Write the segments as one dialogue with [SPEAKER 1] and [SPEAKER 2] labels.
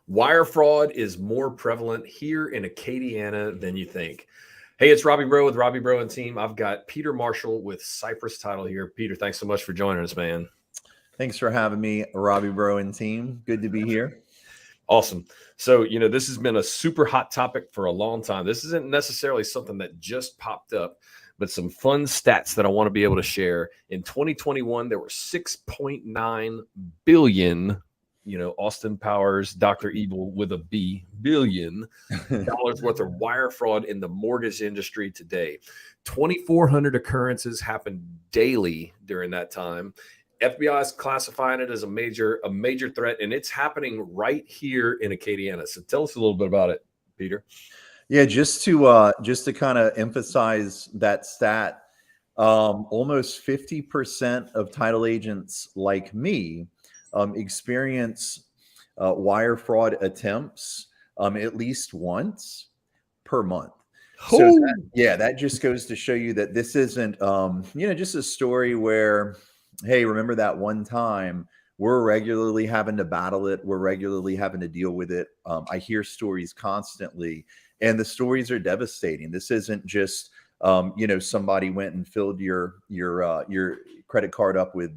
[SPEAKER 1] Wire fraud is more prevalent here in Acadiana than you think. Hey, it's Robbie Bro with Robbie Bro and team. I've got Peter Marshall with Cypress Title here. Peter, thanks so much for joining us, man.
[SPEAKER 2] Thanks for having me, Robbie Bro and team. Good to be here.
[SPEAKER 1] Awesome. So, this has been a super hot topic for a long time. This isn't necessarily something that just popped up, but some fun stats that I want to be able to share. In 2021, there were 6.9 billion, Austin Powers, Dr. Evil with a B, billion dollars worth of wire fraud in the mortgage industry today. 2,400 occurrences happened daily during that time. FBI is classifying it as a major threat, and it's happening right here in Acadiana. So tell us a little bit about it, Peter.
[SPEAKER 2] Yeah, just to kind of emphasize that stat, almost 50% of title agents like me experience wire fraud attempts at least once per month. So that just goes to show you that this isn't just a story where, hey, remember that one time. We're regularly having to battle it. We're regularly having to deal with it. I hear stories constantly, and the stories are devastating. This isn't just somebody went and filled your credit card up with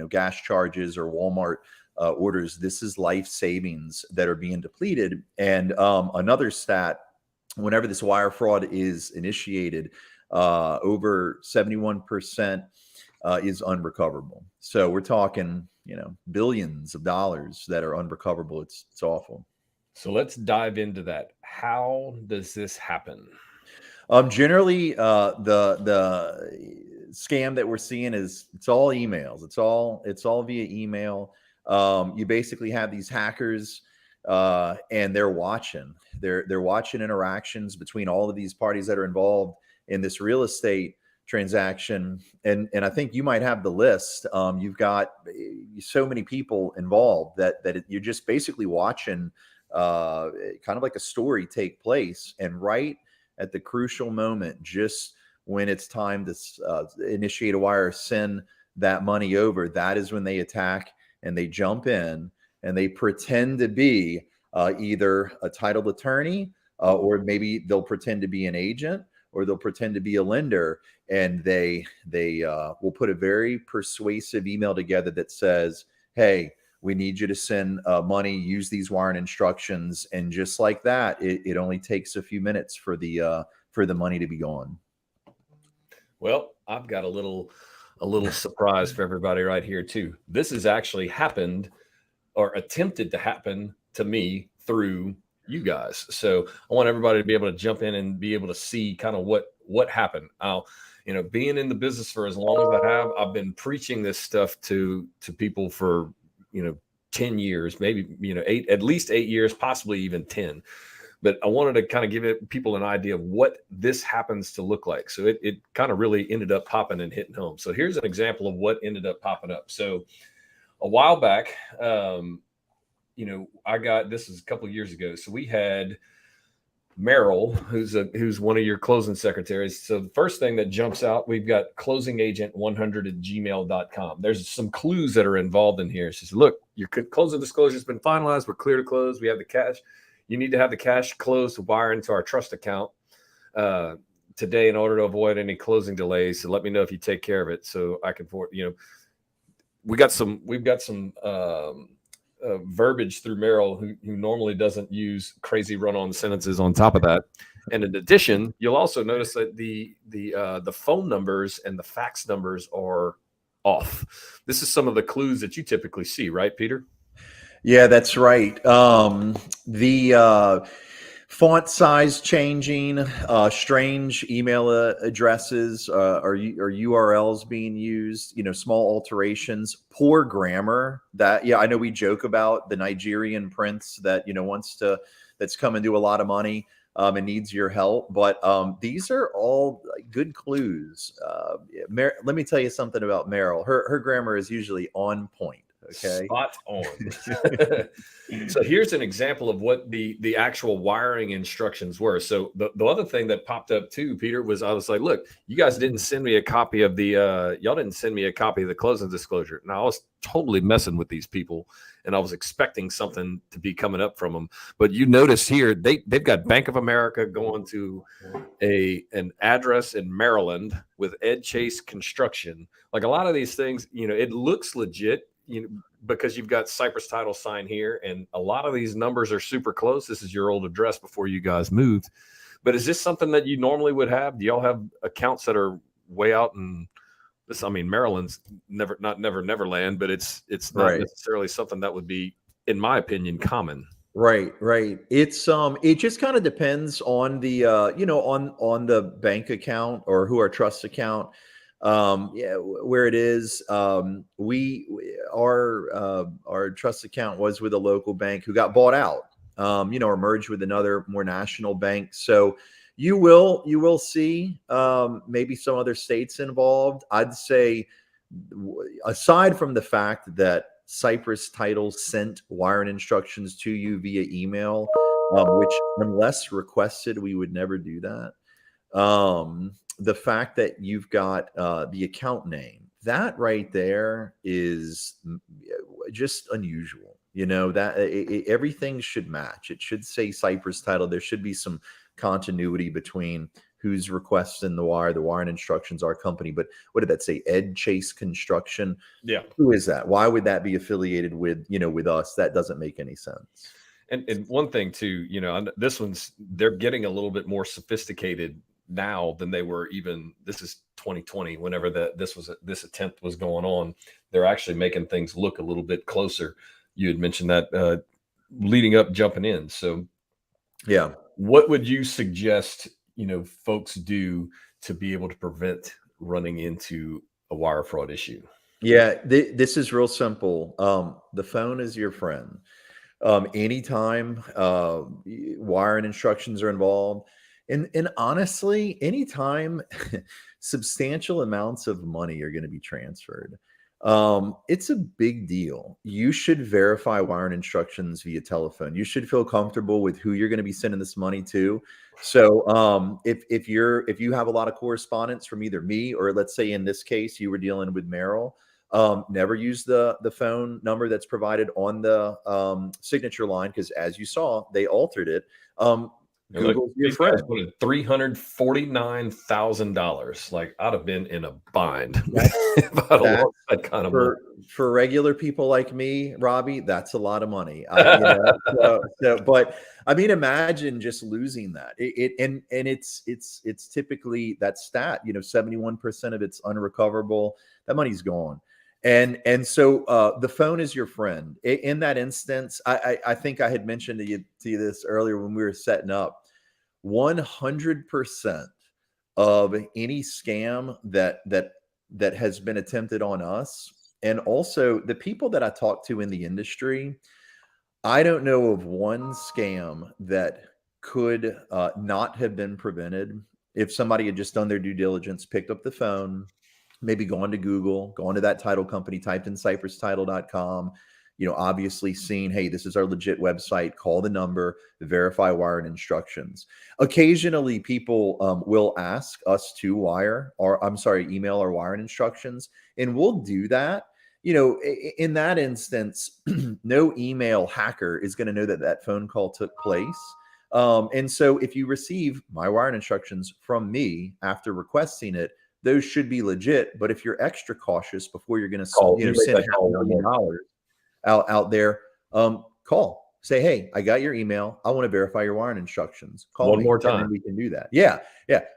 [SPEAKER 2] gas charges or Walmart orders. This is life savings that are being depleted. And another stat: whenever this wire fraud is initiated, over 71% is unrecoverable. So we're talking, billions of dollars that are unrecoverable. It's awful.
[SPEAKER 1] So let's dive into that. How does this happen?
[SPEAKER 2] Generally, the scam that we're seeing is it's all emails. It's all via email. You basically have these hackers, and they're watching. They're watching interactions between all of these parties that are involved in this real estate transaction, and I think you might have the list. You've got so many people involved that you're just basically watching kind of like a story take place, and right at the crucial moment, just when it's time to initiate a wire, send that money over, that is when they attack, and they jump in and they pretend to be either a titled attorney, or maybe they'll pretend to be an agent, or they'll pretend to be a lender, and they will put a very persuasive email together that says, hey, we need you to send money, use these wiring instructions. And just like that, it only takes a few minutes for the money to be gone.
[SPEAKER 1] Well, I've got a little surprise for everybody right here too. This has actually happened or attempted to happen to me through you guys. So I want everybody to be able to jump in and be able to see kind of what happened. Being in the business for as long as I have, I've been preaching this stuff to people for 10 years, maybe at least 8 years, possibly even 10. But I wanted to kind of give people an idea of what this happens to look like. So it kind of really ended up popping and hitting home. So here's an example of what ended up popping up. So a while back, I got, this is a couple of years ago. So we had Merrill, who's one of your closing secretaries. So the first thing that jumps out, we've got closingagent100@gmail.com. There's some clues that are involved in here. She says, look, your closing disclosure has been finalized. We're clear to close. We have the cash. You need to have the cash closed to wire into our trust account today in order to avoid any closing delays. So let me know if you take care of it so I can we've got some verbiage through Merrill, who normally doesn't use crazy run-on sentences on top of that. And in addition, you'll also notice that the phone numbers and the fax numbers are off. This is some of the clues that you typically see, right, Peter?
[SPEAKER 2] Yeah, that's right. The font size changing, strange email addresses, or URLs being used, small alterations, poor grammar. I know we joke about the Nigerian prince that, that's coming to a lot of money and needs your help. But these are all good clues. Let me tell you something about Meryl. Her grammar is usually on point. Okay.
[SPEAKER 1] Spot on. So here's an example of what the actual wiring instructions were. So the other thing that popped up too, Peter, was I was like, look, you guys didn't send me a copy of the y'all didn't send me a copy of the closing disclosure. Now I was totally messing with these people and I was expecting something to be coming up from them. But you notice here they've got Bank of America going to an address in Maryland with Ed Chase Construction. Like a lot of these things, it looks legit, because you've got Cypress Title sign here, and a lot of these numbers are super close. This is your old address before you guys moved. But is this something that you normally would have? Do y'all have accounts that are way out in this? I mean, Maryland's Neverland, but it's not
[SPEAKER 2] Right.
[SPEAKER 1] necessarily something that would be, in my opinion, common.
[SPEAKER 2] Right, right. It just kind of depends on the on the bank account or who our trust account, yeah, where it is. Our trust account was with a local bank who got bought out, or merged with another more national bank. So you will see maybe some other states involved. I'd say, aside from the fact that Cypress Title sent wiring instructions to you via email, which, unless requested, we would never do that. The fact that you've got the account name, that right there is just unusual. That everything should match. It should say Cypress Title. There should be some continuity between who's requesting the wiring instructions, our company. But what did that say? Ed Chase Construction.
[SPEAKER 1] Yeah.
[SPEAKER 2] Who is that? Why would that be affiliated with us? That doesn't make any sense.
[SPEAKER 1] And one thing too, they're getting a little bit more sophisticated now than they were even. This is 2020. Whenever this attempt was going on, they're actually making things look a little bit closer. You had mentioned that leading up, jumping in. So,
[SPEAKER 2] yeah,
[SPEAKER 1] what would you suggest folks do to be able to prevent running into a wire fraud issue?
[SPEAKER 2] Yeah, this is real simple. The phone is your friend. Anytime wiring instructions are involved, and honestly, anytime substantial amounts of money are going to be transferred, it's a big deal. You should verify wiring instructions via telephone. You should feel comfortable with who you're going to be sending this money to. So if you have a lot of correspondence from either me, or let's say in this case you were dealing with Merrill, never use the phone number that's provided on the signature line, because as you saw, they altered it. Google's your friend.
[SPEAKER 1] $349,000. Like, I'd have been in a bind if I'd
[SPEAKER 2] That's
[SPEAKER 1] lost that kind of money.
[SPEAKER 2] For regular people like me, Robbie, that's a lot of money. But I mean, imagine just losing that. It's typically that stat. 71% of it's unrecoverable. That money's gone. And so the phone is your friend. In that instance, I think I had mentioned to you this earlier when we were setting up. 100% of any scam that has been attempted on us, and also the people that I talk to in the industry, I don't know of one scam that could not have been prevented if somebody had just done their due diligence, picked up the phone, maybe gone to Google, gone to that title company, typed in cypresstitle.com, obviously seen, hey, this is our legit website, call the number, verify wiring instructions. Occasionally people will ask us to email our wiring instructions, and we'll do that. In that instance, no email hacker is going to know that phone call took place. And so if you receive my wiring instructions from me after requesting it, those should be legit. But if you're extra cautious before you're going to send $500,000 out there, call, say, hey, I got your email. I want to verify your wiring instructions. Call
[SPEAKER 1] one
[SPEAKER 2] me,
[SPEAKER 1] more
[SPEAKER 2] and
[SPEAKER 1] time.
[SPEAKER 2] then we can do that. Yeah.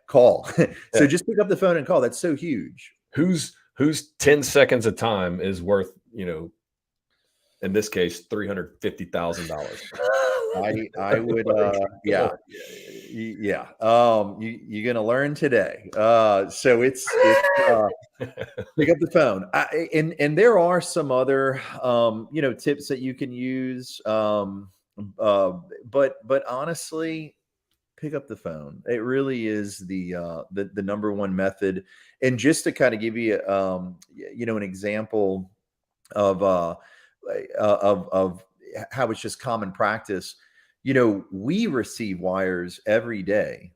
[SPEAKER 2] Call. So just pick up the phone and call. That's so huge.
[SPEAKER 1] Who's 10 seconds of time is worth, in this case, $350,000.
[SPEAKER 2] I would, yeah. You're gonna learn today. So it's pick up the phone. And there are some other tips that you can use. But honestly, pick up the phone. It really is the number one method. And just to kind of give you an example of of how it's just common practice. We receive wires every day,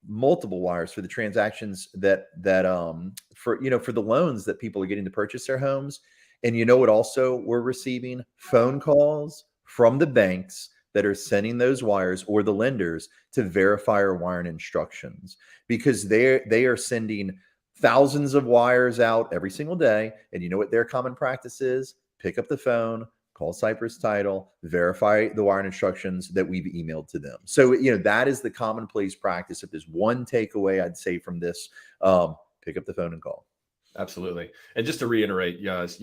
[SPEAKER 2] multiple wires for the transactions that for the loans that people are getting to purchase their homes. And what also we're receiving? Phone calls from the banks that are sending those wires, or the lenders, to verify our wiring instructions, because they are sending thousands of wires out every single day. And you know what their common practice is? Pick up the phone, call Cypress Title, verify the wiring instructions that we've emailed to them. So, that is the commonplace practice. If there's one takeaway I'd say from this, pick up the phone and call.
[SPEAKER 1] Absolutely. And just to reiterate, guys,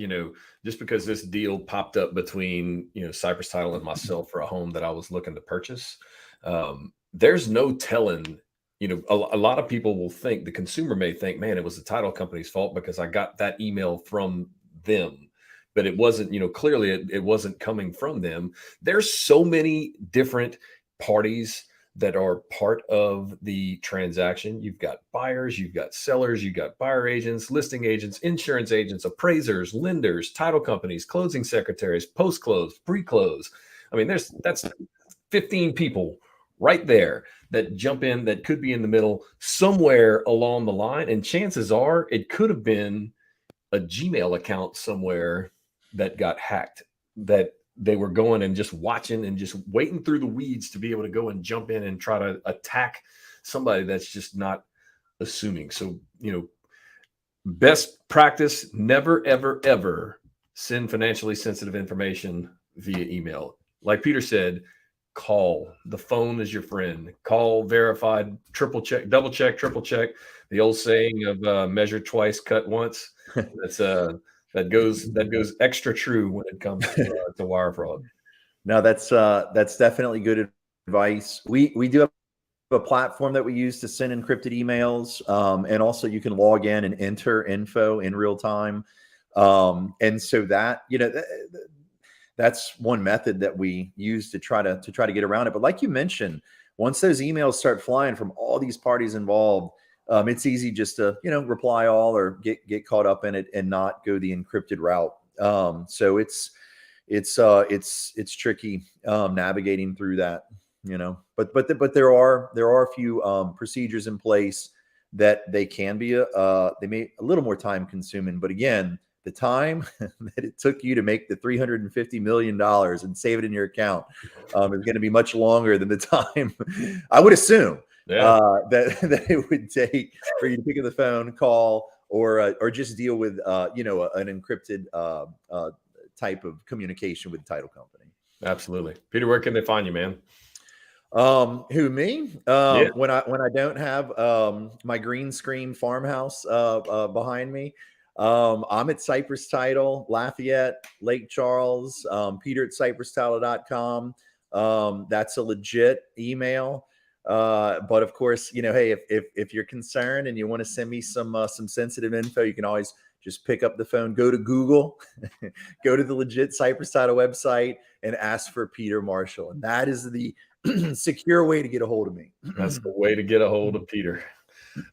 [SPEAKER 1] just because this deal popped up between, Cypress Title and myself for a home that I was looking to purchase, there's no telling, a lot of people will think, the consumer may think, man, it was the title company's fault because I got that email from them. But it wasn't, clearly it wasn't coming from them. There's so many different parties that are part of the transaction. You've got buyers, you've got sellers, you've got buyer agents, listing agents, insurance agents, appraisers, lenders, title companies, closing secretaries, post-close, pre-close. I mean, that's 15 people right there that jump in, that could be in the middle somewhere along the line. And chances are it could have been a Gmail account somewhere that got hacked, that they were going and just watching and just waiting through the weeds to be able to go and jump in and try to attack somebody that's just not assuming. So, best practice, never, ever, ever send financially sensitive information via email. Like Peter said, call. The phone is your friend. Call, verified, triple check, double check, triple check. The old saying of measure twice, cut once. That goes extra true when it comes to wire fraud.
[SPEAKER 2] No, that's definitely good advice. We do have a platform that we use to send encrypted emails, and also you can log in and enter info in real time, and so that that's one method that we use to try to get around it. But like you mentioned, once those emails start flying from all these parties involved, it's easy just to reply all, or get caught up in it and not go the encrypted route. So it's tricky navigating through that, but there are a few procedures in place that they can be they may a little more time consuming, but again, the time that it took you to make the $350 million and save it in your account is going to be much longer than the time I would assume that it would take for you to pick up the phone, call, or just deal with an encrypted type of communication with the title company.
[SPEAKER 1] Absolutely. Peter, where can they find you, man?
[SPEAKER 2] Who, me?
[SPEAKER 1] Yeah.
[SPEAKER 2] When I don't have my green screen farmhouse behind me, I'm at Cypress Title, Lafayette, Lake Charles. Peter at cypresstitle.com. That's a legit email. But of course, hey, if you're concerned and you want to send me some sensitive info, you can always just pick up the phone, go to Google, go to the legit Cypress Title website, and ask for Peter Marshall. And that is the secure way to get a hold of me.
[SPEAKER 1] That's the way to get a hold of Peter.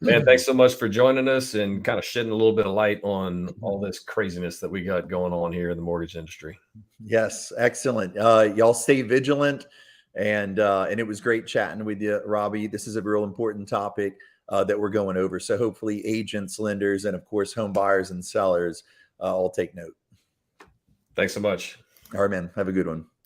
[SPEAKER 1] Man, thanks so much for joining us and kind of shedding a little bit of light on all this craziness that we got going on here in the mortgage industry.
[SPEAKER 2] Yes, excellent. Y'all stay vigilant. And it was great chatting with you, Robbie. This is a real important topic that we're going over. So hopefully agents, lenders, and of course, home buyers and sellers all take note.
[SPEAKER 1] Thanks so much.
[SPEAKER 2] All right, man. Have a good one.